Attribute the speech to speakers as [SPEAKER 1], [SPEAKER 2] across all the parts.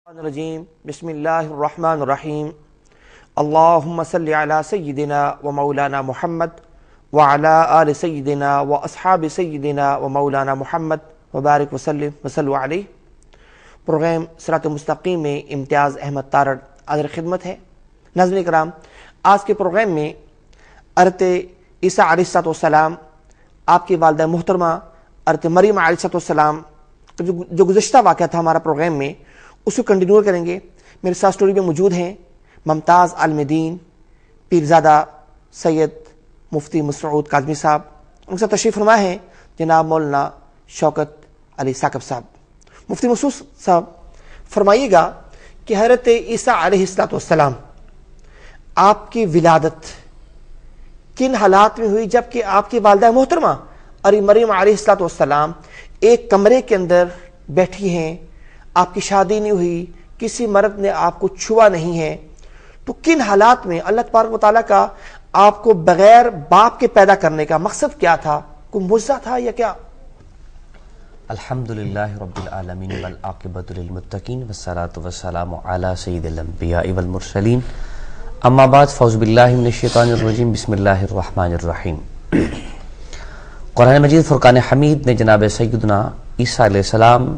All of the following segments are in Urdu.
[SPEAKER 1] الرجیم بسم اللہ الرحمن الرحیم اللہم صلی علی سیدنا و مولانا محمد وعلی آل سیدنا و اصحاب سیدنا و مولانا محمد وبارک وسلم وصلو علیہ۔ پروگرام صراط مستقیم میں امتیاز احمد تارڑ حاضر خدمت ہے۔ ناظرین کرام، آج کے پروگرام میں حضرت عیسیٰ علیہ السلام، آپ کی والدہ محترمہ حضرت مریم علیہ السلام جو گزشتہ واقعہ تھا ہمارا پروگرام میں، اس کو کنٹینیو کریں گے۔ میرے ساتھ اسٹوڈیو میں موجود ہیں ممتاز عالم دین پیرزادہ سید مفتی مسعود کاظمی صاحب، ان کے ساتھ تشریف فرما ہے جناب مولانا شوکت علی ثاقب صاحب۔ مفتی مسعود صاحب فرمائیے گا کہ حضرت عیسیٰ علیہ السلام آپ کی ولادت کن حالات میں ہوئی جبکہ آپ کی والدہ محترمہ اور مریم علیہ السلام ایک کمرے کے اندر بیٹھی ہیں، آپ کی شادی نہیں ہوئی، کسی مرد نے آپ کو چھوا نہیں ہے، تو کن حالات میں اللہ تبارک و تعالیٰ کا آپ کو بغیر باپ کے پیدا کرنے کا مقصد کیا تھا؟ کوئی معجزہ تھا یا کیا؟
[SPEAKER 2] الحمدللہ رب العالمین والعاقبۃ للمتقین والصلاۃ والسلام علی سید الانبیاء والمرسلین، اما بعد فاعوذ باللہ من الشیطان الرجیم، بسم اللہ الرحمن الرحیم۔ قرآن مجید فرقان حمید نے جناب سیدنا عیسیٰ علیہ السلام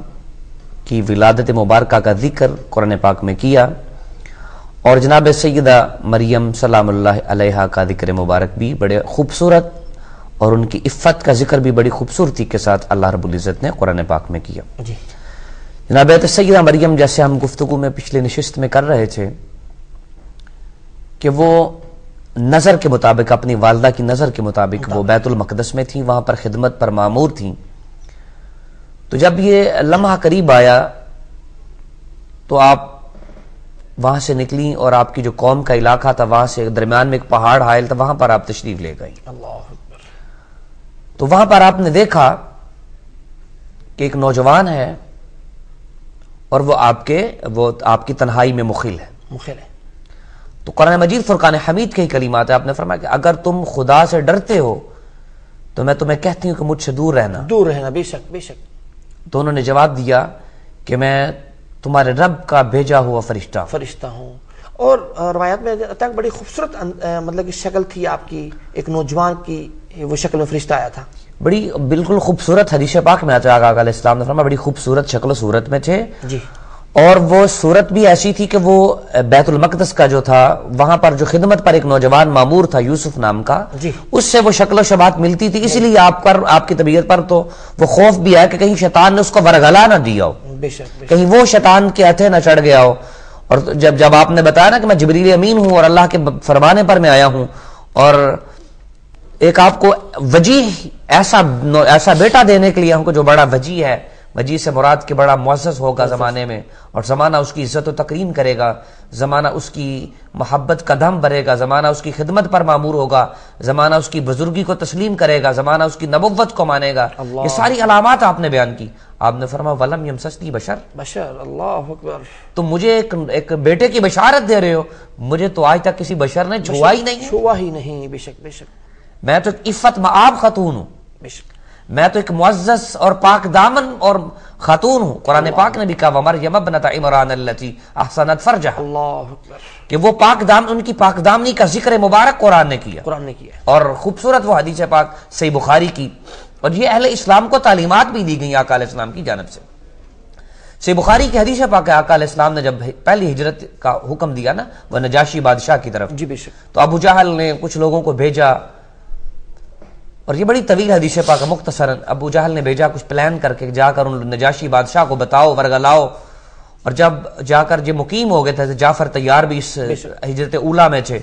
[SPEAKER 2] کی ولادت مبارکہ کا ذکر قرآن پاک میں کیا، اور جناب سیدہ مریم سلام اللہ علیہا کا ذکر مبارک بھی بڑے خوبصورت، اور ان کی عفت کا ذکر بھی بڑی خوبصورتی کے ساتھ اللہ رب العزت نے قرآن پاک میں کیا۔ جناب سیدہ مریم، جیسے ہم گفتگو میں پچھلے نشست میں کر رہے تھے کہ وہ نظر کے مطابق، اپنی والدہ کی نظر کے مطابق وہ بیت المقدس میں تھیں، وہاں پر خدمت پر مامور تھیں۔ تو جب یہ لمحہ قریب آیا تو آپ وہاں سے نکلیں، اور آپ کی جو قوم کا علاقہ تھا وہاں سے درمیان میں ایک پہاڑ حائل تھا، وہاں پر آپ تشریف لے گئیں۔ تو وہاں پر آپ نے دیکھا کہ ایک نوجوان ہے اور وہ آپ کی تنہائی میں مخل ہے۔ تو قرآن مجید فرقان حمید کے ہی کلمات ہیں، آپ نے فرمایا کہ اگر تم خدا سے ڈرتے ہو تو میں تمہیں کہتی ہوں کہ مجھ سے دور رہنا۔
[SPEAKER 1] بے شک بے شک۔
[SPEAKER 2] تو انہوں نے جواب دیا کہ میں تمہارے رب کا بھیجا ہوا فرشتہ ہوں۔
[SPEAKER 1] اور روایات میں تک بڑی خوبصورت مطلب کہ شکل تھی آپ کی، ایک نوجوان کی وہ شکل میں فرشتہ آیا تھا،
[SPEAKER 2] بڑی بالکل خوبصورت حدیث پاک میں آتا ہے، آقا علیہ السلام نے فرمایا بڑی خوبصورت شکل و صورت میں تھے
[SPEAKER 1] جی،
[SPEAKER 2] اور وہ صورت بھی ایسی تھی کہ وہ بیت المقدس کا جو تھا وہاں پر جو خدمت پر ایک نوجوان مامور تھا یوسف نام کا، اس سے وہ شکل و شباہت ملتی تھی، اسی لیے آپ کی طبیعت پر تو وہ خوف بھی ہے کہ کہیں شیطان نے اس کو ورگلا نہ دیا ہو، کہیں وہ شیطان کے ہتھے نہ چڑھ گیا ہو۔ اور جب آپ نے بتایا نا کہ میں جبریل امین ہوں اور اللہ کے فرمانے پر میں آیا ہوں، اور ایک آپ کو وجیح ایسا بیٹا دینے کے لیے ہم کو جو بڑا وجیح ہے، وجیح سے مراد کہ بڑا معزز ہوگا زمانے میں، اور زمانہ اس کی عزت و تکریم کرے گا، زمانہ اس کی محبت کا دم بھرے گا، زمانہ اس کی خدمت پر معمور ہوگا، زمانہ اس کی بزرگی کو تسلیم کرے گا، زمانہ اس کی نبوت کو مانے گا۔ یہ ساری علامات آپ نے بیان کی۔ آپ نے فرمایا وَلَمْ يَمْسَسْنِي بَشَرٌ،
[SPEAKER 1] اللہ اکبر،
[SPEAKER 2] تم مجھے ایک بیٹے کی بشارت دے رہے ہو، مجھے تو آج تک کسی بشر نے چھوا ہی نہیں۔
[SPEAKER 1] بے شک بے شک،
[SPEAKER 2] میں تو ایک عفت مآب خاتون ہوں،
[SPEAKER 1] بے شک،
[SPEAKER 2] میں تو ایک معزز اور پاک دامن اور خاتون ہوں۔ قرآن پاک نے بھی کہا وَمَرْيَمَ ابْنَتَ عِمْرَانَ الَّتِي أَحْصَنَتْ فَرْجَهَا،
[SPEAKER 1] اللہ اکبر،
[SPEAKER 2] کہ وہ پاک دامن، ان کی پاک دامنی کا ذکر مبارک قرآن نے کیا، اور خوبصورت وہ حدیث پاک صحیح بخاری کی، اور یہ اہل اسلام کو تعلیمات بھی دی گئی آقا علیہ السلام کی جانب سے۔ صحیح بخاری کی حدیث پاک ہے، آقا علیہ السلام نے جب پہلی ہجرت کا حکم دیا نا وہ نجاشی بادشاہ کی طرف،
[SPEAKER 1] جی بے شک،
[SPEAKER 2] تو ابو جہل نے کچھ لوگوں کو بھیجا، اور یہ بڑی طویل حدیث پاک ہے، مختصراً ابو جہل نے بھیجا کچھ پلان کر کے، جا کر ان نجاشی بادشاہ کو بتاؤ، ورگلاؤ، اور جب جا کر یہ مقیم ہو گئے تھے، جعفر طیار بھی اس ہجرت اولا میں تھے،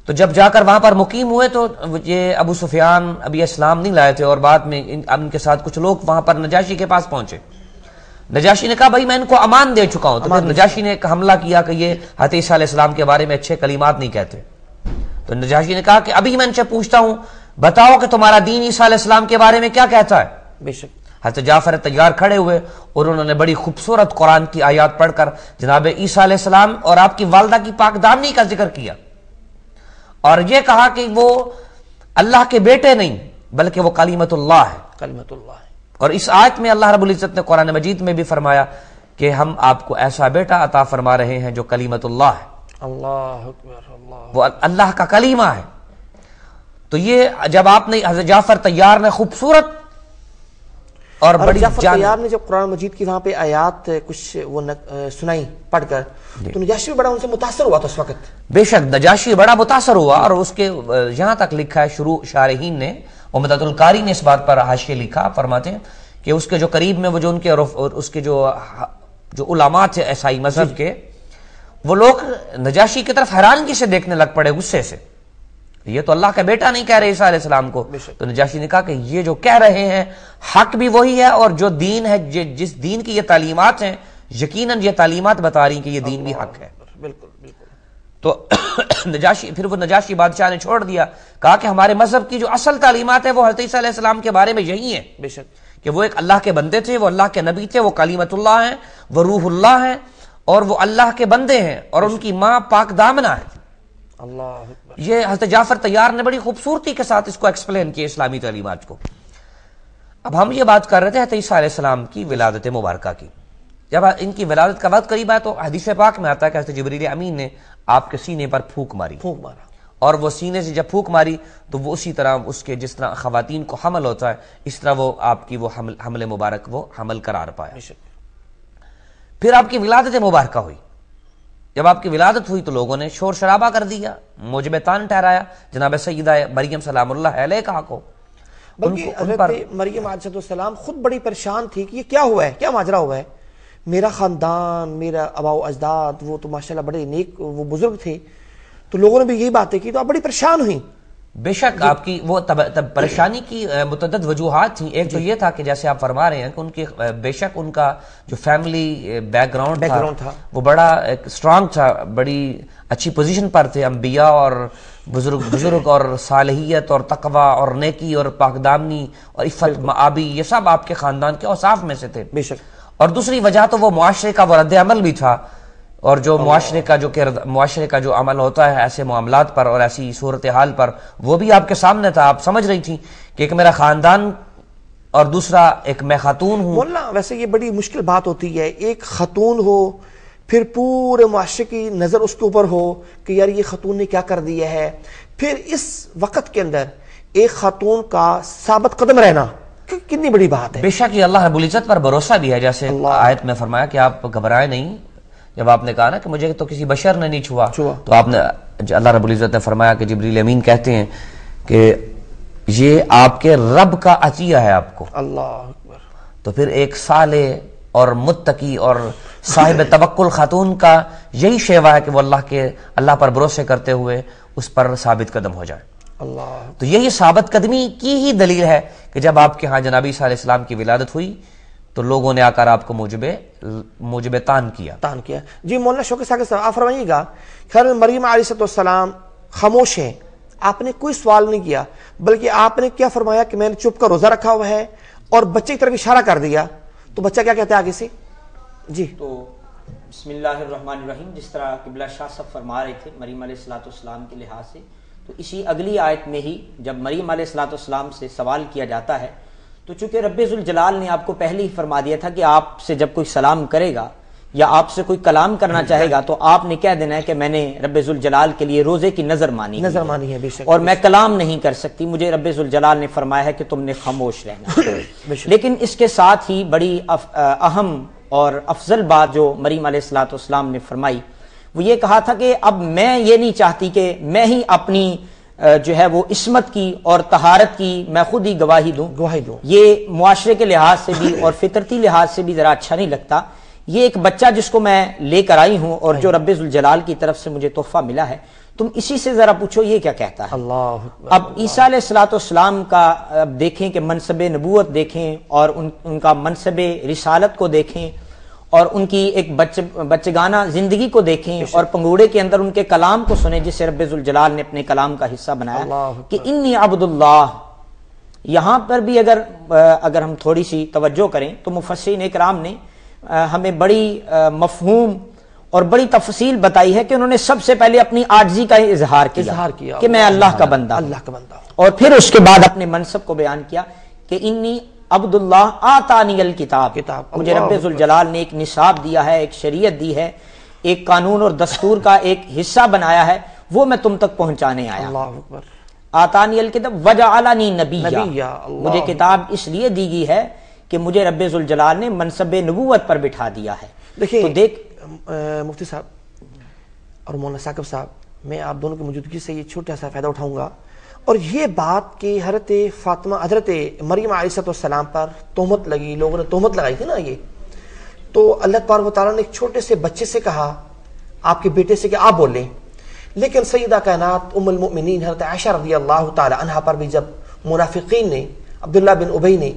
[SPEAKER 2] تو جب جا کر وہاں پر مقیم ہوئے تو یہ ابو سفیان ابھی اسلام نہیں لائے تھے، اور بعد میں ان کے ساتھ کچھ لوگ وہاں پر نجاشی کے پاس پہنچے۔ نجاشی نے کہا بھائی میں ان کو امان دے چکا ہوں، تو پھر نجاشی نے ایک حملہ کیا کہ یہ حضرت عیسیٰ علیہ السلام کے بارے میں اچھے کلمات نہیں کہتے، تو نجاشی نے کہا کہ ابھی میں ان سے پوچھتا ہوں، بتاؤ کہ تمہارا دین عیسیٰ علیہ السلام کے بارے میں کیا کہتا ہے؟
[SPEAKER 1] بے شک،
[SPEAKER 2] حضرت جعفر طیار کھڑے ہوئے اور انہوں نے بڑی خوبصورت قرآن کی آیات پڑھ کر جناب عیسیٰ علیہ السلام اور آپ کی والدہ کی پاک دامنی کا ذکر کیا، اور یہ کہا کہ وہ اللہ کے بیٹے نہیں بلکہ وہ کلمۃ اللہ ہے۔
[SPEAKER 1] کلمۃ اللہ ہے،
[SPEAKER 2] اور اس آیت میں اللہ رب العزت نے قرآن مجید میں بھی فرمایا کہ کہ ہم آپ کو ایسا بیٹا عطا فرما رہے ہیں جو کلیمت اللہ ہے،
[SPEAKER 1] اللہ اکبر، اللہ،
[SPEAKER 2] وہ اللہ کا کلیمہ ہے۔ تو یہ جب آپ نے حضرت جعفر طیار نے خوبصورت اور بڑی
[SPEAKER 1] جعفر طیار نے جب قرآن مجید کی وہاں پہ آیات کچھ وہ سنائی پڑھ کر، تو نجاشی بھی بڑا ان سے متاثر ہوا تھا اس وقت۔
[SPEAKER 2] بے شک نجاشی بڑا متاثر ہوا، اور اس کے یہاں تک لکھا ہے شروع شارحین نے، عمدۃ القاری نے اس بات پر حاشیہ لکھا، فرماتے ہیں کہ اس کے جو قریب میں وہ جو ان کے اور اس کے جو علماء تھے عیسائی مذہب کے، وہ لوگ نجاشی کی طرف حیرانگی سے دیکھنے لگ پڑے، غصے سے، یہ تو اللہ کا بیٹا نہیں کہہ رہے عیسیٰ علیہ السلام کو۔ تو نجاشی نے کہا کہ یہ جو کہہ رہے ہیں حق بھی وہی ہے، اور جو دین ہے، جس دین کی یہ تعلیمات ہیں، یقیناً یہ تعلیمات بتا رہی ہیں کہ یہ دین بھی حق ہے۔
[SPEAKER 1] بالکل بالکل۔
[SPEAKER 2] تو پھر وہ نجاشی بادشاہ نے چھوڑ دیا، کہا کہ ہمارے مذہب کی جو اصل تعلیمات ہیں وہ حضرت عیسیٰ علیہ السلام کے بارے میں یہی ہیں،
[SPEAKER 1] بے شک،
[SPEAKER 2] کہ وہ ایک اللہ کے بندے تھے، وہ اللہ کے نبی تھے، وہ کلیمت اللہ ہیں، وہ روح اللہ ہیں، اور وہ اللہ کے بندے ہیں، اور ان کی ماں پاک دامنہ ہے۔
[SPEAKER 1] اللہ اکبر۔
[SPEAKER 2] یہ حضرت جعفر طیار نے بڑی خوبصورتی کے ساتھ اس کو ایکسپلین کیا اسلامی تعلیمات کو۔ اب ہم یہ بات کر رہے تھے حضرت عیسیٰ علیہ السلام کی ولادت مبارکہ کی۔ جب ان کی ولادت کا وقت قریب آیا تو حدیث پاک میں آتا ہے کہ حضرت جبریل امین نے آپ کے سینے پر پھونک ماری، اور وہ سینے سے جب پھونک ماری تو وہ اسی طرح اس کے جس طرح خواتین کو حمل ہوتا ہے، اس طرح وہ آپ کی وہ حمل مبارک وہ حمل قرار پایا۔ پھر آپ کی ولادت مبارکہ ہوئی۔ جب آپ کی ولادت ہوئی تو لوگوں نے شور شرابہ کر دیا، موجب طعن ٹھہرایا جناب سیدہ مریم سلام اللہ علیہ کا کو۔
[SPEAKER 1] بلکہ حضرت مریم علیہ السلام خود بڑی پریشان تھی کہ یہ کیا ہوا ہے، کیا ماجرا ہوا ہے، میرا خاندان، میرا آباء و اجداد وہ تو ماشاءاللہ بڑے نیک وہ بزرگ تھے، تو لوگوں نے بھی یہی باتیں کی، تو آپ بڑی پریشان ہوئی۔
[SPEAKER 2] بے شک آپ کی وہ پریشانی کی متعدد وجوہات تھیں۔ ایک تو یہ تھا کہ جیسے آپ فرما رہے ہیں کہ ان کی بے شک ان کا جو فیملی بیک گراؤنڈ تھا وہ بڑا اسٹرانگ تھا، بڑی اچھی پوزیشن پر تھے، انبیاء اور بزرگ اور صالحیت اور تقوی اور نیکی اور پاکدامنی اور عفت معابی، یہ سب آپ کے خاندان کے اوصاف میں سے تھے۔
[SPEAKER 1] بے شک۔
[SPEAKER 2] اور دوسری وجہ تو وہ معاشرے کا وہ رد عمل بھی تھا، اور جو معاشرے کا جو عمل ہوتا ہے ایسے معاملات پر اور ایسی صورتحال پر، وہ بھی آپ کے سامنے تھا۔ آپ سمجھ رہی تھی کہ ایک میرا خاندان اور دوسرا ایک میں خاتون ہوں۔
[SPEAKER 1] مولانا ویسے یہ بڑی مشکل بات ہوتی ہے، ایک خاتون ہو پھر پورے معاشرے کی نظر اس کے اوپر ہو کہ یار یہ خاتون نے کیا کر دیا ہے، پھر اس وقت کے اندر ایک خاتون کا ثابت قدم رہنا کتنی بڑی بات ہے۔
[SPEAKER 2] بے شک یہ اللہ رب العزت پر بھروسہ بھی ہے، جیسے آیت میں فرمایا کہ آپ گھبرائے نہیں، جب آپ نے کہا نا کہ مجھے تو کسی بشر نے نہیں چھوا، تو آپ نے اللہ رب العزت نے فرمایا کہ جبریل امین کہتے ہیں کہ یہ آپ کے رب کا عطیہ ہے آپ کو۔
[SPEAKER 1] اللہ اکبر۔
[SPEAKER 2] تو پھر ایک صالح اور متقی اور صاحب توکل خاتون کا یہی شیوا ہے کہ وہ اللہ پر بھروسے کرتے ہوئے اس پر ثابت قدم ہو جائے۔
[SPEAKER 1] اللہ۔
[SPEAKER 2] تو یہی ثابت قدمی کی ہی دلیل ہے کہ جب آپ کے ہاں جناب عیسیٰ علیہ السلام کی ولادت ہوئی تو لوگوں نے آ کر آپ کو موجب طعن کیا۔
[SPEAKER 1] جی مولانا شوقی صاحب آپ فرمائیے گا، خیر مریم علیہ السلام خاموش ہیں، آپ نے کوئی سوال نہیں کیا، بلکہ آپ نے کیا فرمایا کہ میں نے چپ کر روزہ رکھا ہوا ہے، اور بچے کی طرف اشارہ کر دیا، تو بچہ کیا کہتا ہے آگے سے؟ جی
[SPEAKER 3] تو بسم اللہ الرحمن الرحیم، جس طرح قبلہ شاہ صاحب فرما رہے تھے مریم علیہ السلام کے لحاظ سے، تو اسی اگلی آیت میں ہی جب مریم علیہ السلام سے سوال کیا جاتا ہے تو چونکہ رب ذوالجلال نے آپ کو پہلے ہی فرما دیا تھا کہ آپ سے جب کوئی سلام کرے گا یا آپ سے کوئی کلام کرنا چاہے گا تو آپ نے کہہ دینا ہے کہ میں نے رب ذوالجلال کے لیے روزے کی نظر مانی
[SPEAKER 1] ہے بے شک،
[SPEAKER 3] اور میں کلام نہیں کر سکتی، مجھے رب ذوالجلال نے فرمایا ہے کہ تم نے خاموش رہنا۔ لیکن اس کے ساتھ ہی بڑی اہم اور افضل بات جو مریم علیہ السلام نے فرمائی وہ یہ کہا تھا کہ اب میں یہ نہیں چاہتی کہ میں ہی اپنی جو ہے وہ عصمت کی اور طہارت کی میں خود ہی گواہی دوں، یہ معاشرے کے لحاظ سے بھی اور فطرتی لحاظ سے بھی ذرا اچھا نہیں لگتا۔ یہ ایک بچہ جس کو میں لے کر آئی ہوں اور جو رب ذوالجلال کی طرف سے مجھے تحفہ ملا ہے، تم اسی سے ذرا پوچھو یہ کیا کہتا ہے۔ اب عیسیٰ علیہ السلام کا اب دیکھیں کہ منصب نبوت دیکھیں اور ان کا منصب رسالت کو دیکھیں اور ان کی ایک بچگانہ زندگی کو دیکھیں اور پنگوڑے کے اندر ان کے کلام کو سنیں جسے رب ذوالجلال نے اپنے کلام کا حصہ بنایا کہ انی عبد اللہ۔ یہاں پر بھی اگر ہم تھوڑی سی توجہ کریں تو مفسرین اکرام نے ہمیں بڑی مفہوم اور بڑی تفصیل بتائی ہے کہ انہوں نے سب سے پہلے اپنی عاجزی کا اظہار کیا کہ میں اللہ کا بندہ ہوں، اور پھر اس کے بعد اپنے منصب کو بیان کیا کہ انی عبداللہ آتانی الکتاب،
[SPEAKER 1] کتاب،
[SPEAKER 3] مجھے
[SPEAKER 1] اللہ
[SPEAKER 3] رب ذوالجلال نے ایک نصاب دیا ہے، ایک شریعت دی ہے، ایک قانون اور دستور کا ایک حصہ بنایا ہے، وہ میں تم تک پہنچانے آیا۔
[SPEAKER 1] اللہ اکبر۔
[SPEAKER 3] آتانی الکتاب وجعلنی نبیّا،
[SPEAKER 1] نبیّا، اللہ
[SPEAKER 3] مجھے کتاب اس لیے دی گئی ہے کہ مجھے رب ذوالجلال نے منصب نبوت پر بٹھا دیا ہے۔
[SPEAKER 1] دیکھیں
[SPEAKER 3] تو دیکھ
[SPEAKER 1] مفتی صاحب اور مولانا ثاقب صاحب، میں آپ دونوں کی موجودگی سے یہ چھوٹا سا فائدہ اٹھاؤں گا، اور یہ بات کہ حضرت فاطمہ، حضرت مریم علیہ السلام پر تہمت لگی، لوگوں نے تہمت لگائی تھی نا، یہ تو اللہ تبارک و تعالیٰ نے ایک چھوٹے سے بچے سے کہا، آپ کے بیٹے سے کہ آپ بول لیں، لیکن سیدہ کائنات ام المؤمنین حضرت عائشہ رضی اللہ تعالی عنہا پر بھی جب منافقین نے، عبداللہ بن ابی نے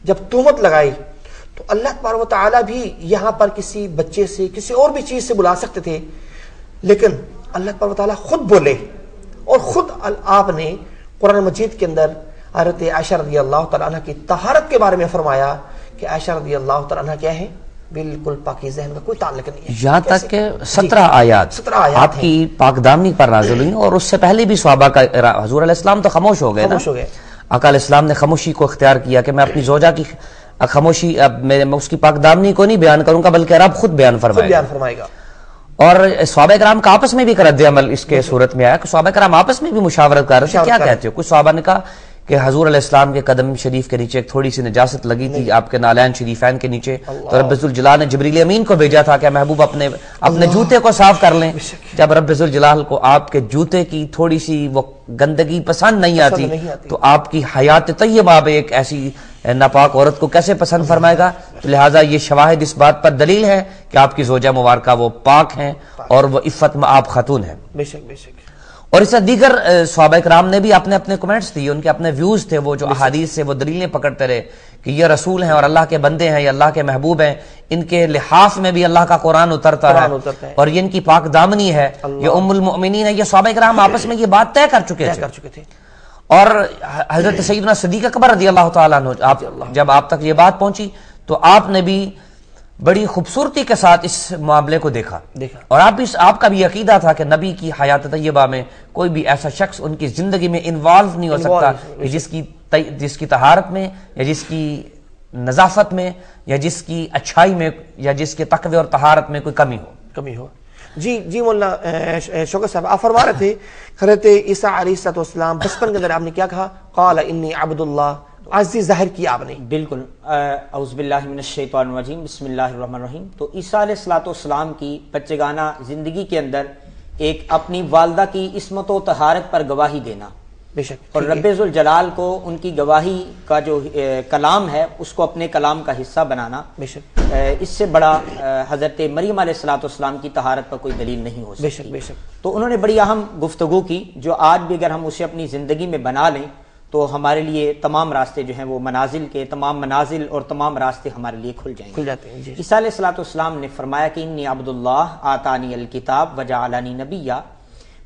[SPEAKER 1] جب تہمت لگائی، تو اللہ تبارک و تعالیٰ بھی یہاں پر کسی بچے سے، کسی اور بھی چیز سے بلا سکتے تھے، لیکن اللہ تبارک و تعالیٰ خود بولے، اور خود آپ نے قرآن مجید کے اندر حضرت عائشہ رضی اللہ تعالیٰ عنہ کی طہارت کے بارے میں فرمایا کہ عائشہ رضی اللہ تعالیٰ عنہ کیا ہے، بالکل پاکیزہ، ان کا کوئی تعلق نہیں ہے، یہاں
[SPEAKER 2] تک کہ 17 آیات آپ کی پاک دامنی پر نازل ہوئی، اور اس سے پہلے بھی صحابہ کا حضور علیہ السلام تو خاموش ہو گئے، آقا علیہ السلام نے خاموشی کو اختیار کیا کہ میں اپنی زوجہ کی خاموشی، اب میں اس کی پاک دامنی کو نہیں بیان کروں گا بلکہ رب خود بیان فرمائے گا۔ اور صحابہ کرام کا آپس میں بھی رد عمل اس کے صورت میں آیا کہ صحابہ کرام آپس میں بھی مشاورت کر رہے تھے، کیا کہتے ہو؟ کچھ صحابہ نے کہا کہ حضور علیہ السلام کے قدم شریف کے نیچے ایک تھوڑی سی نجاست لگی تھی آپ کے نالین شریفین کے نیچے، تو رب ذوالجلال نے جبریل امین کو بھیجا تھا کہ محبوب اپنے جوتے کو صاف کر لیں۔ جب رب ذوالجلال کو آپ کے جوتے کی تھوڑی سی وہ گندگی پسند نہیں آتی تو آپ کی حیات طیبہ میں ایک ایسی ناپاک عورت کو کیسے پسند فرمائے گا؟ تو لہٰذا یہ شواہد اس بات پر دلیل ہے کہ آپ کی زوجہ مبارکہ وہ پاک ہیں اور وہ عفت میں آپ خاتون ہیں۔
[SPEAKER 1] بے شک بے شک۔
[SPEAKER 2] اور اس سے دیگر صحابہ کرام نے بھی اپنے اپنے کمنٹس دیے، ان کے اپنے ویوز تھے، وہ جو احادیث سے وہ دلیلیں پکڑتے رہے کہ یہ رسول ہیں اور اللہ کے بندے ہیں، یہ اللہ کے محبوب ہیں، ان کے لحاف میں بھی اللہ کا قرآن اترتا ہے اور یہ ان کی پاک دامنی ہے، یہ ام المؤمنین ہے۔ یہ صحابہ کرام آپس میں یہ بات طے کر چکے تھے۔ اور حضرت سیدنا صدیق اکبر رضی اللہ تعالیٰ عنہ جب آپ تک یہ بات پہنچی تو آپ نے بھی بڑی خوبصورتی کے ساتھ اس معاملے کو دیکھا، اور آپ کا بھی عقیدہ تھا کہ نبی کی حیات طیبہ میں کوئی بھی ایسا شخص ان کی زندگی میں انوالو نہیں ہو سکتا کہ جس کی طہارت میں یا جس کی نظافت میں یا جس کی اچھائی میں یا جس کے تقوی اور طہارت میں کوئی کمی ہو۔
[SPEAKER 1] جی مولانا شوکت صاحب، آپ فرما رہے تھے حضرت عیسیٰ علیہ السلام بچپن کے اندر آپ نے کیا کہا؟ قال انی عبد اللہ، عزیز ظاہر کیا آپ نے۔ بالکل،
[SPEAKER 3] اعوذ باللہ من الشیطان الرجیم، بسم اللہ الرحمن الرحیم۔ تو عیسیٰ علیہ السلام کی بچگانہ زندگی کے اندر ایک اپنی والدہ کی عصمت و طہارت پر گواہی دینا،
[SPEAKER 1] بے شک،
[SPEAKER 3] اور رب ذوالجلال کو ان کی گواہی کا جو کلام ہے اس کو اپنے کلام کا حصہ بنانا، بے شک اس سے بڑا حضرت مریم علیہ السلام کی طہارت پر کوئی دلیل نہیں ہو سکتی۔
[SPEAKER 1] بے شک بے شک۔
[SPEAKER 3] تو انہوں نے بڑی اہم گفتگو کی جو آج بھی اگر ہم اسے اپنی زندگی میں بنا لیں تو ہمارے لیے تمام راستے جو ہیں وہ تمام منازل اور تمام راستے ہمارے لیے کھل جاتے ہیں۔ عیسیٰ علیہ السلام نے فرمایا کہ انی عبد اللہ آتانی الکتاب وجعلنی نبیّا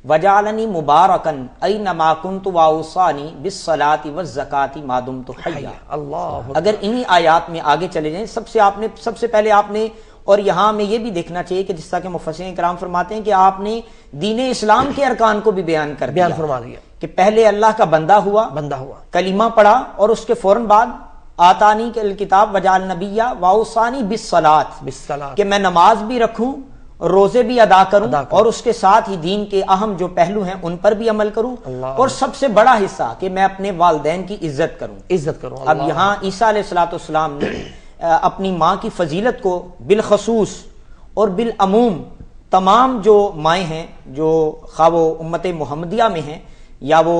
[SPEAKER 3] وجعلنی مبارکن اینما کنت واوصانی بالصلاۃ والزکاۃ ما دمت حیا۔ اگر انہی آیات میں آگے چلے جائیں، سب سے پہلے آپ نے، اور یہاں میں یہ بھی دیکھنا چاہیے کہ جس طرح کہ مفسرین کرام فرماتے ہیں کہ آپ نے دین اسلام کے ارکان کو بھی بیان فرما دیا کہ پہلے اللہ کا بندہ ہوا، کلمہ پڑھا، اور اس کے فوراً بعد آتانی الکتاب وجعل نبیّا واوصانی بالصلاۃ، کہ میں نماز بھی رکھوں، روزے بھی ادا کروں، اور اس کے ساتھ ہی دین کے اہم جو پہلو ہیں ان پر بھی عمل کروں، اور سب سے بڑا حصہ کہ میں اپنے والدین کی عزت کروں۔ اب یہاں عیسیٰ علیہ السلام نے اپنی ماں کی فضیلت کو بالخصوص اور بالعموم تمام جو مائیں ہیں، جو خواہ وہ امت محمدیہ میں ہیں یا وہ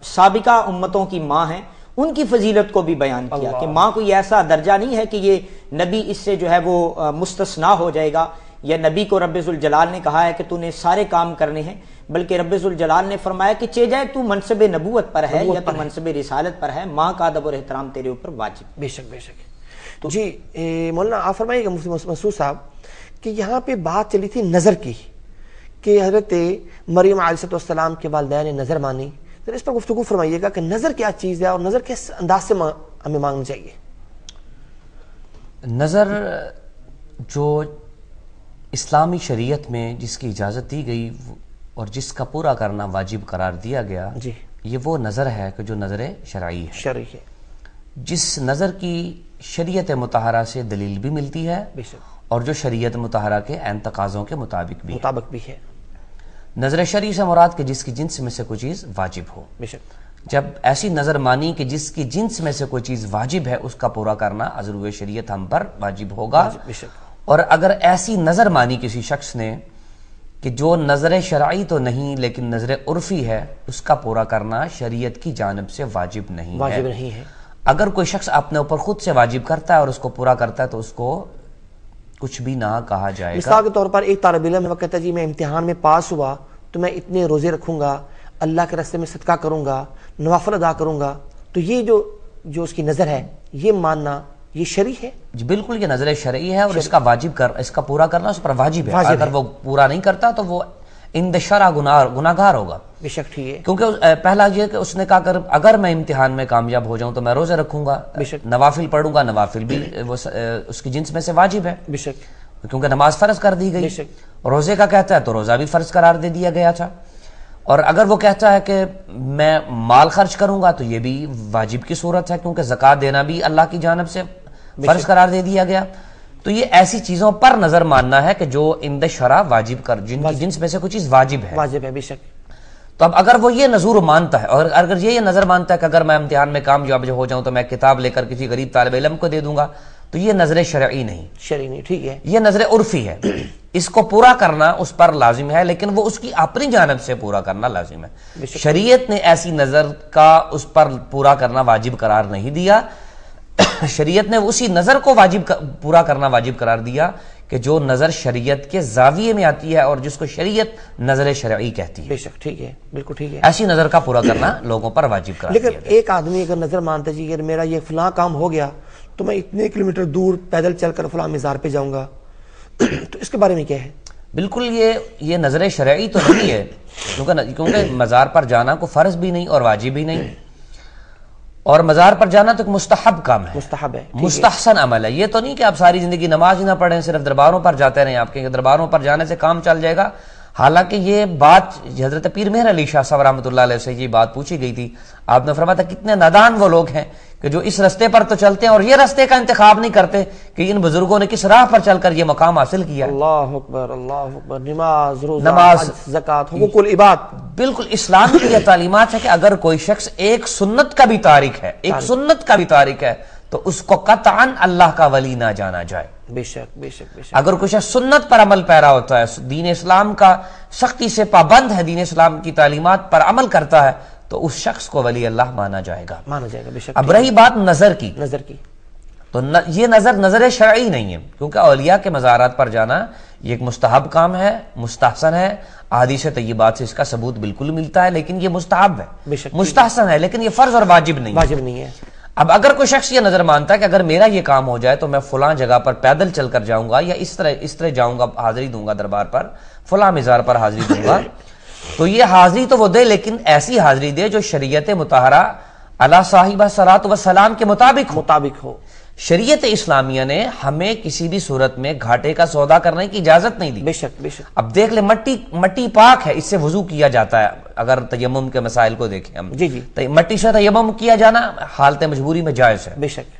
[SPEAKER 3] سابقہ امتوں کی ماں ہیں، ان کی فضیلت کو بھی بیان کیا کہ ماں کوئی ایسا درجہ نہیں ہے کہ یہ نبی اس سے جو ہے وہ مستثنا ہو جائے گا، یا نبی کو رب ذوالجلال نے کہا ہے کہ تو نے سارے کام کرنے ہیں، بلکہ رب ذوالجلال نے فرمایا کہ چے جائے تو منصب نبوت پر ہے یا تو منصب رسالت پر ہے، ماں کا ادب اور احترام تیرے اوپر واجب۔
[SPEAKER 1] بے شک بے شک۔ جی مولانا آپ فرمائیے گا مفتی مسعود صاحب کہ یہاں پہ بات چلی تھی نظر کی کہ حضرت مریم علیہ السلام کے والدین نے نظر مانی، تو اس پر گفتگو فرمائیے گا کہ نظر کیا چیز ہے اور نظر کس انداز سے ہمیں مانگنی چاہیے؟
[SPEAKER 2] نظر جو اسلامی شریعت میں جس کی اجازت دی گئی اور جس کا پورا کرنا واجب قرار دیا گیا، یہ وہ نظر ہے کہ جو نظر شرعی ہے۔ جس نظر کی شریعت مطہرہ سے دلیل بھی ملتی ہے
[SPEAKER 1] بے شک
[SPEAKER 2] اور جو شریعت مطہرہ کے عین تقاضوں کے مطابق بھی
[SPEAKER 1] ہے.
[SPEAKER 2] نظر شرعی سے مراد کہ جس کی جنس میں سے کوئی چیز واجب ہو.
[SPEAKER 1] بے شک
[SPEAKER 2] جب ایسی نظر مانی کہ جس کی جنس میں سے کوئی چیز واجب ہے اس کا پورا کرنا عذر شریعت ہم پر واجب ہوگا.
[SPEAKER 1] بے شک.
[SPEAKER 2] اور اگر ایسی نظر مانی کسی شخص نے کہ جو نظر شرعی تو نہیں لیکن نظر عرفی ہے, اس کا پورا کرنا شریعت کی جانب سے واجب نہیں ہے. اگر کوئی شخص اپنے اوپر خود سے واجب کرتا ہے اور اس کو پورا کرتا ہے تو اس کو کچھ بھی نہ کہا جائے گا.
[SPEAKER 1] مثال کے طور پر ایک طالب علم کہتا ہے جی میں امتحان میں پاس ہوا تو میں اتنے روزے رکھوں گا, اللہ کے راستے میں صدقہ کروں گا, نوافل ادا کروں گا, تو یہ جو اس کی نظر ہے یہ ماننا یہ شرعی ہے؟
[SPEAKER 2] جی بالکل, یہ نظر شرعی ہے اور اس کا پورا کرنا اس پر واجب ہے. اگر وہ پورا نہیں کرتا تو وہ عند شرع گناہگار ہوگا.
[SPEAKER 1] بے شک ٹھیک ہے.
[SPEAKER 2] کیونکہ پہلا یہ کہ اس نے کہا اگر میں امتحان میں کامیاب ہو جاؤں تو میں روزے رکھوں گا, نوافل پڑھوں گا, نوافل بھی اس کی جنس میں سے واجب ہے.
[SPEAKER 1] بے شک.
[SPEAKER 2] کیونکہ نماز فرض کر دی گئی. روزے کا کہتا ہے تو روزہ بھی فرض قرار دے دیا گیا تھا. اور اگر وہ کہتا ہے کہ میں مال خرچ کروں گا تو یہ بھی واجب کی صورت ہے, کیونکہ زکوٰۃ دینا بھی اللہ کی جانب سے فرض قرار دے دیا گیا. تو یہ ایسی چیزوں پر نظر ماننا ہے کہ جو عند شرع واجب جن کی جنس میں سے کوئی چیز واجب ہے.
[SPEAKER 1] بے شک.
[SPEAKER 2] تو اب اگر وہ یہ نظر مانتا ہے اور اگر یہ نظر مانتا ہے کہ اگر میں امتحان میں کامیاب ہو جاؤں تو میں کتاب لے کر کسی غریب طالب علم کو دے دوں گا, تو یہ نظر شرعی نہیں,
[SPEAKER 1] ٹھیک ہے,
[SPEAKER 2] یہ نظر عرفی ہے. اس کو پورا کرنا اس پر لازم ہے لیکن وہ اس کی اپنی جانب سے پورا کرنا لازم ہے. شریعت نے ایسی نظر کا اس پر پورا کرنا واجب قرار نہیں دیا. شریعت نے اسی نظر کو پورا کرنا واجب قرار دیا کہ جو نظر شریعت کے زاویے میں آتی ہے اور جس کو شریعت نظر شرعی کہتی ہے.
[SPEAKER 1] بے شک ٹھیک ہے, بالکل ٹھیک ہے.
[SPEAKER 2] ایسی نظر کا پورا کرنا لوگوں پر واجب قرار دیا.
[SPEAKER 1] لیکن ایک آدمی اگر نظر مانتا ہے جی اگر میرا یہ فلاں کام ہو گیا تو میں اتنے کلومیٹر دور پیدل چل کر فلاں مزار پہ جاؤں گا, تو اس کے بارے میں کیا ہے؟
[SPEAKER 2] بالکل یہ نظر شرعی تو نہیں ہے, کیونکہ مزار پر جانا کو فرض بھی نہیں اور واجب بھی نہیں, اور مزار پر جانا تو ایک مستحب کام ہے, مستحسن عمل ہے. یہ تو نہیں کہ آپ ساری زندگی نماز ہی نہ پڑھیں, صرف درباروں پر جاتے رہیں, آپ کے درباروں پر جانے سے کام چل جائے گا. حالانکہ یہ بات حضرت پیر مہر علی شاہ صاحب رحمۃ اللہ علیہ سے یہ بات پوچھی گئی تھی. آپ نے فرمایا تھا کتنے نادان وہ لوگ ہیں کہ جو اس رستے پر تو چلتے ہیں اور یہ رستے کا انتخاب نہیں کرتے کہ ان بزرگوں نے کس راہ پر چل کر یہ مقام حاصل کیا.
[SPEAKER 1] اللہ اکبر, اللہ اکبر. نماز, زکوٰۃ, حقوق العباد.
[SPEAKER 2] بالکل اسلام کی یہ تعلیمات ہے کہ اگر کوئی شخص ایک سنت کا بھی تارک ہے, تو اس کو قطعاً اللہ کا ولی نہ جانا جائے.
[SPEAKER 1] بے شک بے شک بے شک.
[SPEAKER 2] اگر کوئی شخص سنت پر عمل پیرا ہوتا ہے, دین اسلام کا سختی سے پابند ہے, دین اسلام کی تعلیمات پر عمل کرتا ہے, تو اس شخص کو ولی اللہ مانا جائے گا.
[SPEAKER 1] بے شک.
[SPEAKER 2] اب رہی بات نظر کی, تو یہ نظر شرعی نہیں ہے, کیونکہ اولیاء کے مزارات پر جانا یہ ایک مستحب کام ہے, مستحسن ہے. احادیث طیبات سے اس کا ثبوت بالکل ملتا ہے, لیکن یہ مستحب ہے, مستحسن ہے, لیکن یہ فرض اور واجب نہیں ہے. اب اگر کوئی شخص یہ نظر مانتا ہے کہ اگر میرا یہ کام ہو جائے تو میں فلاں جگہ پر پیدل چل کر جاؤں گا یا اس طرح جاؤں گا, حاضری دوں گا دربار پر, فلاں مزار پر حاضری دوں گا, تو یہ حاضری تو وہ دے لیکن ایسی حاضری دے جو شریعت مطہرہ علی صاحبہ صلاۃ و سلام کے مطابق ہو. شریعت اسلامیہ نے ہمیں کسی بھی صورت میں گھاٹے کا سودا کرنے کی اجازت نہیں دی.
[SPEAKER 1] بے شک بے شک.
[SPEAKER 2] اب دیکھ لیں مٹی پاک ہے, اس سے وضو کیا جاتا ہے. اگر تیمم کے مسائل کو دیکھیں ہم, مٹی سے تیمم کیا جانا حالت مجبوری میں جائز ہے.
[SPEAKER 1] بے شک.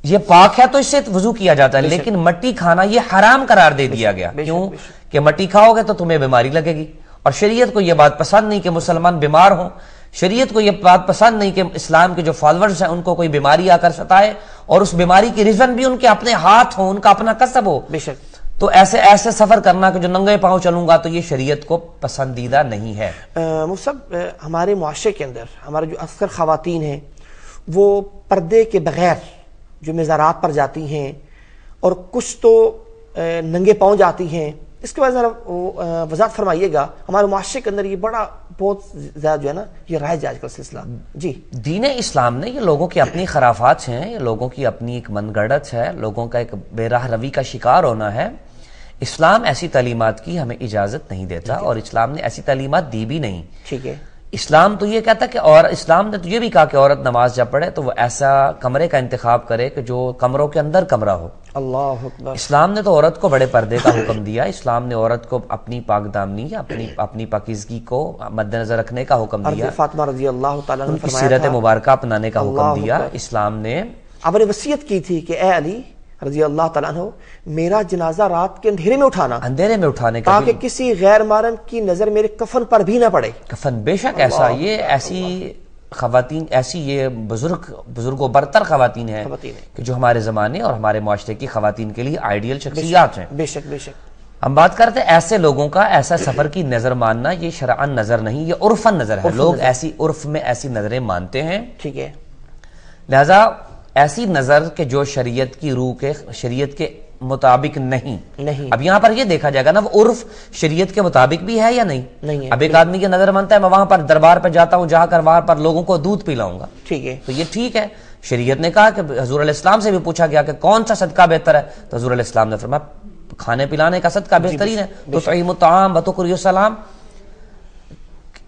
[SPEAKER 2] یہ پاک ہے تو اس سے وضو کیا جاتا ہے, لیکن مٹی کھانا یہ حرام قرار دے دیا گیا. کیوں کہ مٹی کھاؤ گے تو تمہیں بیماری لگے گی, اور شریعت کو یہ بات پسند نہیں کہ مسلمان بیمار ہوں. شریعت کو یہ بات پسند نہیں کہ اسلام کے جو فالورز ہیں ان کو کوئی بیماری آ کر ستائے, اور اس بیماری کی ریزن بھی ان کے اپنے ہاتھ ہوں, ان کا اپنا کسب ہو.
[SPEAKER 1] بے شک.
[SPEAKER 2] تو ایسے سفر کرنا کہ جو ننگے پاؤں چلوں گا, تو یہ شریعت کو پسندیدہ نہیں ہے.
[SPEAKER 1] مصعب, ہمارے معاشرے کے اندر ہمارے جو اکثر خواتین ہیں وہ پردے کے بغیر جو مزارات پر جاتی ہیں, اور کچھ تو ننگے پاؤں جاتی ہیں, اس کے بعد ذرا وضاحت فرمائیے گا. ہمارے معاشرے کے اندر یہ بہت زیادہ جو ہے نا یہ رائج آج کل سلسلہ. جی,
[SPEAKER 2] دین اسلام نے یہ لوگوں کی اپنی خرافات ہیں, یہ لوگوں کی اپنی ایک من گڑت ہے, لوگوں کا ایک بے راہ روی کا شکار ہونا ہے. اسلام ایسی تعلیمات کی ہمیں اجازت نہیں دیتا, اور اسلام نے ایسی تعلیمات دی بھی نہیں.
[SPEAKER 1] ٹھیک ہے.
[SPEAKER 2] اسلام تو یہ کہتا ہے کہ، اور اسلام نے تو یہ بھی کہا کہ عورت نماز جب پڑھے تو وہ ایسا کمرے کا انتخاب کرے کہ جو کمروں کے اندر کمرہ ہو۔
[SPEAKER 1] اللہ اکبر۔
[SPEAKER 2] اسلام نے تو عورت کو بڑے پردے کا حکم دیا، اسلام نے عورت کو اپنی پاک دامنی یا اپنی پاکیزگی کو مد نظر رکھنے کا حکم دیا،
[SPEAKER 1] حضرت فاطمہ رضی اللہ تعالیٰ عنہ
[SPEAKER 2] ان
[SPEAKER 1] نے
[SPEAKER 2] کی
[SPEAKER 1] فرمایا
[SPEAKER 2] سیرت
[SPEAKER 1] تھا،
[SPEAKER 2] مبارکہ اپنانے کا حکم
[SPEAKER 1] اللہ
[SPEAKER 2] دیا۔
[SPEAKER 1] اکبر۔
[SPEAKER 2] اسلام نے
[SPEAKER 1] آپ نے وصیت کی تھی کہ اے علی رضی اللہ تعالیٰ عنہ، میرا جنازہ رات کے اندھیرے میں اٹھانا،
[SPEAKER 2] اندھیرے میں اٹھانے کا
[SPEAKER 1] تاکہ کسی غیر محرم کی نظر میرے کفن پر بھی نہ پڑے۔
[SPEAKER 2] کفن بے شک ایسا، یہ ایسی خواتین، ایسی یہ بزرگ و برتر خواتین ہیں کہ جو ہمارے زمانے اور ہمارے معاشرے کی خواتین کے لیے آئیڈیل شخصیات ہیں۔
[SPEAKER 1] بے شک بے شک۔
[SPEAKER 2] ہم بات کرتے ہیں ایسے لوگوں کا، ایسا سفر کی نظر ماننا یہ شرعاً نظر نہیں، یہ عرفاً نظر ہے، لوگ ایسی عرف میں ایسی نظریں مانتے ہیں،
[SPEAKER 1] ٹھیک ہے۔
[SPEAKER 2] لہذا ایسی نظر کہ جو شریعت کی روح کے، شریعت کے مطابق نہیں۔ اب یہاں پر یہ دیکھا جائے گا نا، وہ عرف شریعت کے مطابق بھی ہے یا نہیں؟ اب ایک آدمی کی نظر مانتا ہے میں وہاں پر دربار پہ جاتا ہوں، جا کر وہاں پر لوگوں کو دودھ پلاؤں گا،
[SPEAKER 1] ٹھیک ہے،
[SPEAKER 2] تو یہ ٹھیک ہے۔ شریعت نے کہا کہ حضور علیہ السلام سے بھی پوچھا گیا کہ کون سا صدقہ بہتر ہے، تو حضور علیہ السلام نے فرمایا کھانے پلانے کا صدقہ بہترین ہے، تطعیم الطعام وتقری السلام۔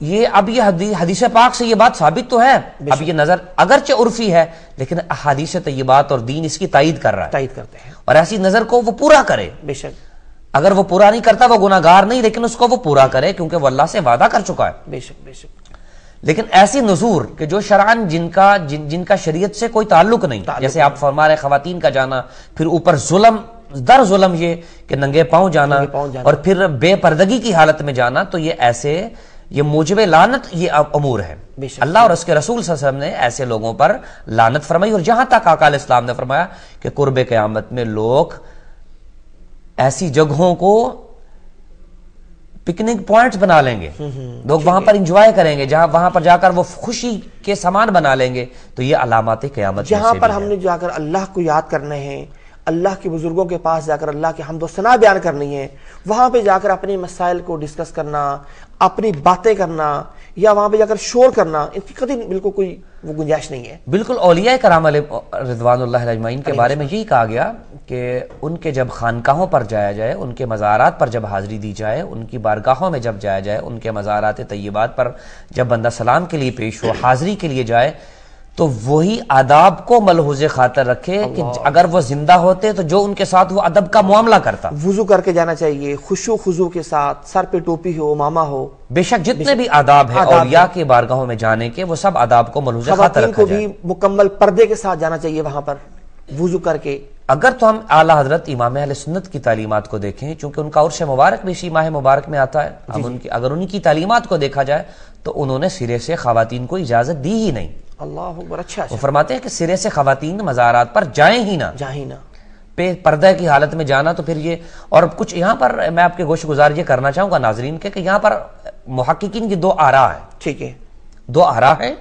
[SPEAKER 2] یہ اب یہ حدیث پاک سے یہ بات ثابت تو ہے، اب یہ نظر اگرچہ عرفی ہے لیکن احادیث طیبات اور دین اس کی تائید کر رہا ہے،
[SPEAKER 1] تائید کرتے ہیں،
[SPEAKER 2] اور ایسی نظر کو وہ پورا کرے۔
[SPEAKER 1] بے شک،
[SPEAKER 2] اگر وہ پورا نہیں کرتا وہ گناہ گار نہیں، لیکن اس کو وہ پورا کرے کیونکہ وہ اللہ سے وعدہ کر چکا ہے۔
[SPEAKER 1] بے شک بے شک۔
[SPEAKER 2] لیکن ایسی نذور کہ جو شرعاً جن کا شریعت سے کوئی تعلق نہیں، جیسے آپ فرما رہے خواتین کا جانا، پھر اوپر ظلم در ظلم یہ کہ ننگے پاؤں جانا، اور پھر بے پردگی کی حالت میں جانا، تو یہ ایسے یہ موجب لعنت یہ امور ہے۔ اللہ اور اس کے رسول صلی اللہ علیہ وسلم نے ایسے لوگوں پر لعنت فرمائی، اور جہاں تک آقا علیہ السلام نے فرمایا کہ قرب قیامت میں لوگ ایسی جگہوں کو پکنک پوائنٹس بنا لیں گے، لوگ وہاں پر انجوائے کریں گے، جہاں وہاں پر جا کر وہ خوشی کے سامان بنا لیں گے، تو یہ علامات قیامت
[SPEAKER 1] جہاں پر ہم نے جا کر اللہ کو یاد کرنے ہیں، اللہ کے بزرگوں کے پاس جا کر اللہ کی حمد و ثنا بیان کرنی ہے، وہاں پہ جا کر اپنے مسائل کو ڈسکس کرنا، اپنی باتیں کرنا، یا وہاں پہ جا کر شور کرنا، ان کی قطعی بالکل کوئی وہ گنجائش نہیں ہے۔
[SPEAKER 2] بالکل اولیاء کرام علیہ رضوان اللہ اجمعین کے بارے میں یہی کہا گیا کہ ان کے جب خانقاہوں پر جایا جائے، ان کے مزارات پر جب حاضری دی جائے، ان کی بارگاہوں میں جب جایا جائے، ان کے مزارات طیبات پر جب بندہ سلام کے لیے پیش ہو، حاضری کے لیے جائے، تو وہی آداب کو ملحوظ خاطر رکھے کہ اگر وہ زندہ ہوتے تو جو ان کے ساتھ وہ ادب کا معاملہ کرتا۔
[SPEAKER 1] وضو کر کے جانا چاہیے، خشوع خضوع کے ساتھ، سر پہ ٹوپی ہو، امامہ ہو،
[SPEAKER 2] بے شک جتنے بھی آداب ہیں اولیاء کے بارگاہوں میں جانے کے، وہ سب آداب کو ملحوظ خاطر
[SPEAKER 1] خواتین
[SPEAKER 2] رکھا
[SPEAKER 1] کو
[SPEAKER 2] جائے۔
[SPEAKER 1] بھی مکمل پردے کے ساتھ جانا چاہیے وہاں پر وضو کر کے۔
[SPEAKER 2] اگر تو ہم اعلیٰ حضرت امام اہل سنت کی تعلیمات کو دیکھیں، چونکہ ان کا عرش مبارک بھی اسی ماہ مبارک میں آتا ہے، ہم اگر ان کی تعلیمات کو دیکھا جائے تو انہوں نے سرے سے خواتین کو اجازت دی ہی نہیں۔
[SPEAKER 1] اللہ اکبر۔ اچھا،
[SPEAKER 2] وہ فرماتے ہیں کہ سرے سے خواتین مزارات پر جائیں ہی نہ، پردہ کی حالت میں جانا۔ تو پھر یہ، اور کچھ یہاں پر میں آپ کے گوش گزار یہ کرنا چاہوں گا ناظرین کے کہ یہاں پر محققین کی دو آراء ہیں،
[SPEAKER 1] ٹھیک ہے،
[SPEAKER 2] دو آراء ہیں۔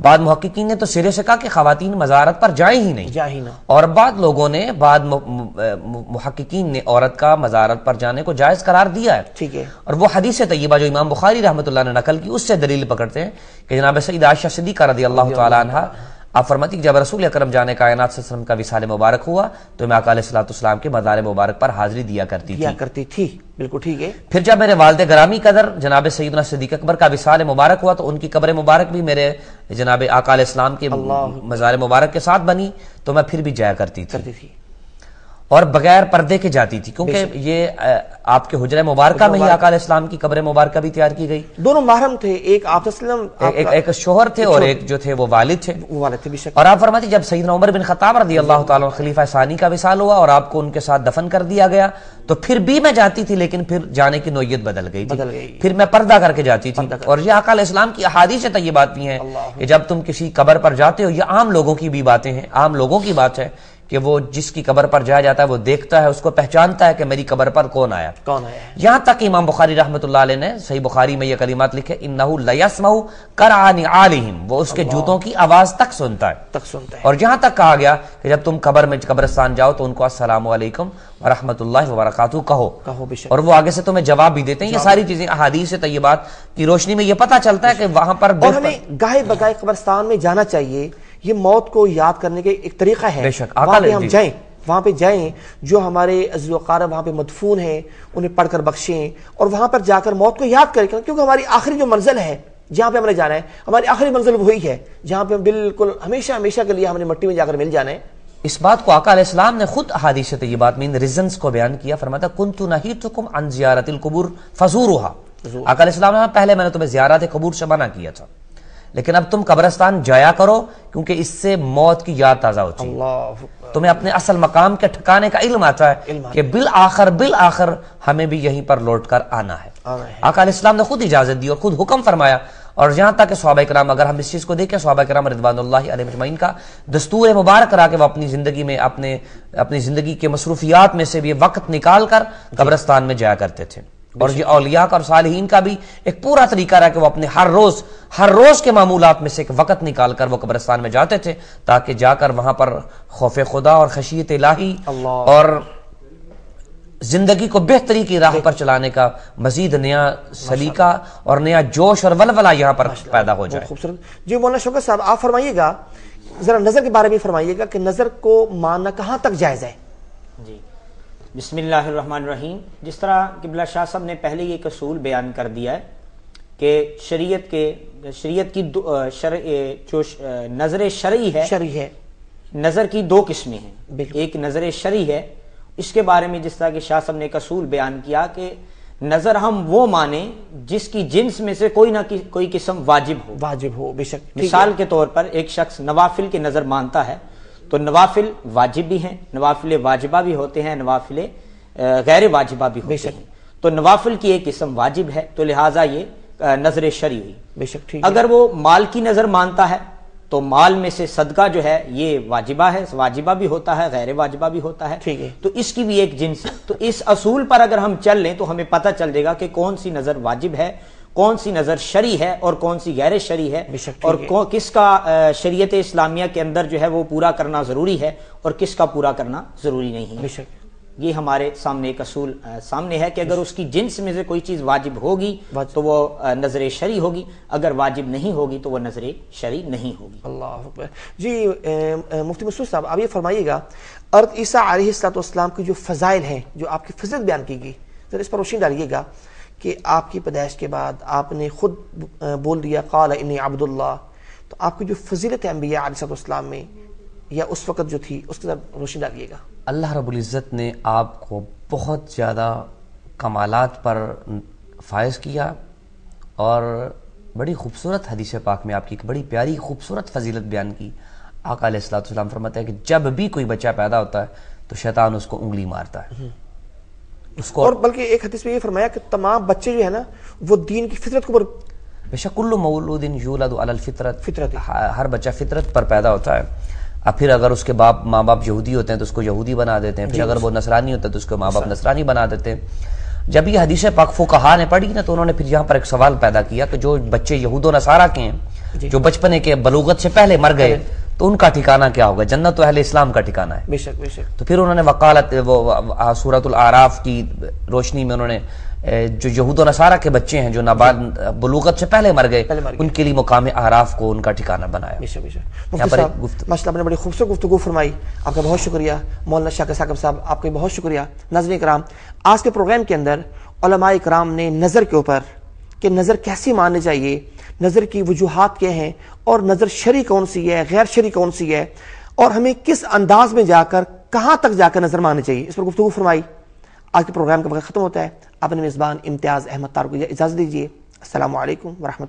[SPEAKER 2] بعد محققین نے تو سرے سے کہا کہ خواتین مزارت پر جائیں ہی نہیں، اور بعد لوگوں نے، بعد محققین نے عورت کا مزارت پر جانے کو جائز قرار دیا ہے،
[SPEAKER 1] ٹھیک ہے۔
[SPEAKER 2] اور وہ حدیث طیبہ جو امام بخاری رحمۃ اللہ نے نقل کی، اس سے دلیل پکڑتے ہیں کہ جناب سیدہ عائشہ صدیقہ رضی اللہ تعالی عنہا آپ فرماتی کہ جب رسول اکرم جانے کائنات صلی اللہ علیہ وسلم کا وصال مبارک ہوا تو میں آقا علیہ الصلوۃ والسلام کے مزار مبارک پر حاضری دیا کرتی تھی۔
[SPEAKER 1] بالکل ٹھیک ہے۔
[SPEAKER 2] پھر جب میرے والد گرامی قدر جناب سیدنا صدیق اکبر کا وصال مبارک ہوا تو ان کی قبر مبارک بھی میرے جناب آقا علیہ السلام کے مزار مبارک کے ساتھ بنی، تو میں پھر بھی جایا کرتی تھی اور بغیر پردے کے جاتی تھی، کیونکہ یہ آپ کے حجرہ مبارکہ میں ہی آقا علیہ السلام کی قبر مبارکہ بھی تیار کی گئی۔
[SPEAKER 1] دونوں محرم تھے، ایک آپ
[SPEAKER 2] ایک شوہر تھے اور ایک جو تھے وہ والد تھے۔ اور آپ فرماتی جب سیدنا عمر بن خطاب رضی اللہ تعالیٰ عنہ خلیفہ ثانی کا وصال ہوا اور آپ کو ان کے ساتھ دفن کر دیا گیا تو پھر بھی میں جاتی تھی، لیکن پھر جانے کی نوعیت بدل گئی تھی، پھر میں پردہ کر کے جاتی تھی۔ اور یہ آقا علیہ السلام کی احادیث طیبات بھی ہیں کہ جب تم کسی قبر پر جاتے ہو، یہ عام لوگوں کی بھی باتیں ہیں، عام لوگوں کی بات ہے کہ وہ جس کی قبر پر جایا جاتا ہے وہ دیکھتا ہے، اس کو پہچانتا ہے کہ میری قبر پر کون آیا۔ یہاں تک امام بخاری رحمۃ اللہ علیہ نے صحیح بخاری میں یہ کلمات لکھے، انہ لیسمع قرع نعالہم، وہ اس کے جوتوں کی آواز تک سنتا ہے۔ اور جہاں تک کہا گیا کہ جب تم قبر میں قبرستان جاؤ تو ان کو السلام علیکم ورحمۃ اللہ وبرکاتہ کہو، اور وہ آگے سے تمہیں جواب بھی دیتے ہیں۔ یہ ساری چیزیں احادیث طیبات کی روشنی میں یہ پتہ چلتا ہے کہ وہاں پر
[SPEAKER 1] اور ہمیں گاہے بگاہے قبرستان میں جانا چاہیے، یہ موت کو یاد کرنے کا ایک طریقہ ہے۔
[SPEAKER 2] بے شک
[SPEAKER 1] وہاں پہ ہم جائیں، وہاں پہ جائیں، جو ہمارے عزیز و اقارب وہاں پہ مدفون ہیں انہیں پڑھ کر بخشیں، اور وہاں پر جا کر موت کو یاد کریں، کیونکہ ہماری آخری جو منزل ہے جہاں پہ ہم نے جانا ہے، ہماری آخری منزل وہی ہے جہاں پہ ہم بالکل ہمیشہ ہمیشہ کے لیے ہم نے مٹی میں جا کر مل جانا ہے۔
[SPEAKER 2] اس بات کو آقا علیہ السلام نے خود احادیث طیبات میں ان ریزنز کو بیان کیا، فرماتا کنت نہیتکم عن زیارت القبور فزوروها۔ آقا علیہ السلام نے پہلے میں نے تمہیں زیارت قبور سے منع کیا تھا، لیکن اب تم قبرستان جایا کرو کیونکہ اس سے موت کی یاد تازہ ہوتی ہے،
[SPEAKER 1] اللہ
[SPEAKER 2] تمہیں اپنے اصل مقام کے ٹھکانے کا علم آتا ہے کہ بالآخر ہمیں بھی یہیں پر لوٹ کر آنا ہے۔ آقا علیہ السلام نے خود اجازت دی اور خود حکم فرمایا، اور یہاں تک کہ صحابہ کرام، اگر ہم اس چیز کو دیکھیں، صحابہ کرام رضوان اللہ علیہ اجمعین کا دستور مبارک رہا کہ وہ اپنی زندگی میں اپنی زندگی کے مصروفیات میں سے بھی وقت نکال کر قبرستان میں جایا کرتے تھے، اور یہ اولیاء کا اور صالحین کا بھی ایک پورا طریقہ رہا کہ وہ اپنے ہر روز کے معمولات میں سے ایک وقت نکال کر وہ قبرستان میں جاتے تھے، تاکہ جا کر وہاں پر خوف خدا اور خشیت الہی اور زندگی کو بہتری کی راہ پر چلانے کا مزید نیا سلیقہ اور نیا جوش اور ولولہ یہاں پر پیدا ہو جائے۔
[SPEAKER 1] خوبصورت۔ جی مولانا شوکت صاحب، آپ فرمائیے گا ذرا نظر کے بارے میں فرمائیے گا کہ نظر کو ماننا کہاں تک جائز ہے؟
[SPEAKER 3] جی بسم اللہ الرحمن الرحیم۔ جس طرح قبلہ شاہ صاحب نے پہلے یہ ایک اصول بیان کر دیا ہے کہ شریعت کی جو نظر شرعی ہے، نظر کی دو قسمیں ہیں، ایک نظر شرعی ہے، اس کے بارے میں جس طرح کہ شاہ صاحب نے ایک اصول بیان کیا کہ نظر ہم وہ مانیں جس کی جنس میں سے کوئی نہ کوئی قسم واجب ہو۔ بے شک، مثال کے طور پر ایک شخص نوافل کی نظر مانتا ہے تو نوافل واجب بھی ہیں، نوافل واجبہ بھی ہوتے ہیں، نوافل غیر واجبہ بھی ہوتے ہیں، تو نوافل کی ایک قسم واجب ہے، تو لہٰذا یہ نظر شرعی ہوئی۔
[SPEAKER 1] بے شک،
[SPEAKER 3] اگر وہ مال کی نظر مانتا ہے تو مال میں سے صدقہ جو ہے یہ واجبہ بھی ہوتا ہے، غیر واجبہ بھی ہوتا ہے، تو اس کی بھی ایک جنس ہے۔ تو اس اصول پر اگر ہم چل لیں تو ہمیں پتہ چل جائے گا کہ کون سی نظر واجب ہے، کون سی نظر شرعی ہے اور کون سی غیر شرعی ہے، اور کس کا شریعت اسلامیہ کے اندر جو ہے وہ پورا کرنا ضروری ہے اور کس کا پورا کرنا ضروری نہیں ہے۔
[SPEAKER 1] بے شک،
[SPEAKER 3] یہ ہمارے سامنے ایک اصول سامنے ہے کہ اگر اس کی جنس میں سے کوئی چیز واجب ہوگی تو وہ نظر شرعی ہوگی، اگر واجب نہیں ہوگی تو وہ نظر شرعی نہیں ہوگی۔
[SPEAKER 1] اللہ اکبر۔ جی مفتی مسعود صاحب، آپ یہ فرمائیے گا حضرت عیسیٰ علیہ السلام کی جو فضائل ہیں، جو آپ کی فضیلت بیان کی گئی، ذرا اس پر روشنی ڈالیے گا کہ آپ کی پیدائش کے بعد آپ نے خود بول دیا قال انی عبد اللہ، تو آپ کی جو فضیلت ہے انبیاء علیہ السلام میں یا اس وقت جو تھی اس کے ساتھ روشنی ڈالیے گا۔
[SPEAKER 2] اللہ رب العزت نے آپ کو بہت زیادہ کمالات پر فائز کیا، اور بڑی خوبصورت حدیث پاک میں آپ کی ایک بڑی پیاری خوبصورت فضیلت بیان کی۔ آقا علیہ السلام فرماتے ہیں کہ جب بھی کوئی بچہ پیدا ہوتا ہے تو شیطان اس کو انگلی مارتا ہے، اس کو،
[SPEAKER 1] اور بلکہ ایک حدیث میں یہ فرمایا کہ تمام بچے جو ہے نا وہ دین کی فطرت کو
[SPEAKER 2] بے شک کل مولود یولد علی الفطرت، ہر بچہ فطرت پر پیدا ہوتا ہے۔ اب پھر اگر اس کے ماں باپ یہودی ہوتے ہیں تو اس کو یہودی بنا دیتے ہیں، پھر اگر وہ نصرانی ہوتا ہے تو اس کو ماں باپ نصرانی بنا دیتے ہیں۔ جب یہ حدیث پاک فقہا نے پڑھی نا تو انہوں نے پھر یہاں پر ایک سوال پیدا کیا کہ جو بچے یہود و نصارہ کے ہیں، جو بچپنے کے بلوغت سے پہلے مر گئے، تو ان کا ٹھکانہ کیا ہوگا؟ جنت تو اہل اسلام کا ٹھکانہ ہے۔
[SPEAKER 1] بے شک، بے شک۔
[SPEAKER 2] تو پھر انہوں نے وقالت، وہ سورۃ الاعراف کی روشنی میں انہوں نے جو یہود و نصارہ کے بچے ہیں جو بلوغت سے پہلے مر گئے، ان کے لیے مقام اعراف کو ان کا ٹھکانہ بنایا۔
[SPEAKER 1] مفتی صاحب ماشاء اللہ آپ نے بڑی خوبصورت گفتگو فرمائی، آپ کا بہت شکریہ۔ مولانا شاکر ثاقب صاحب آپ کا بہت شکریہ۔ ناظرین کرام، آج کے پروگرام کے اندر علماء کرام نے نظر کے اوپر کہ نظر کیسی ماننی چاہیے، نظر کی وجوہات کیا ہیں، اور نظر شرعی کون سی ہے، غیر شرعی کون سی ہے، اور ہمیں کس انداز میں جا کر کہاں تک جا کر نظر ماننی چاہیے، اس پر گفتگو فرمائی۔ آج کے پروگرام کا وقت ختم ہوتا ہے۔ اپنے میزبان امتیاز احمد تارک کو اجازت دیجیے۔ السلام علیکم ورحمۃ اللہ۔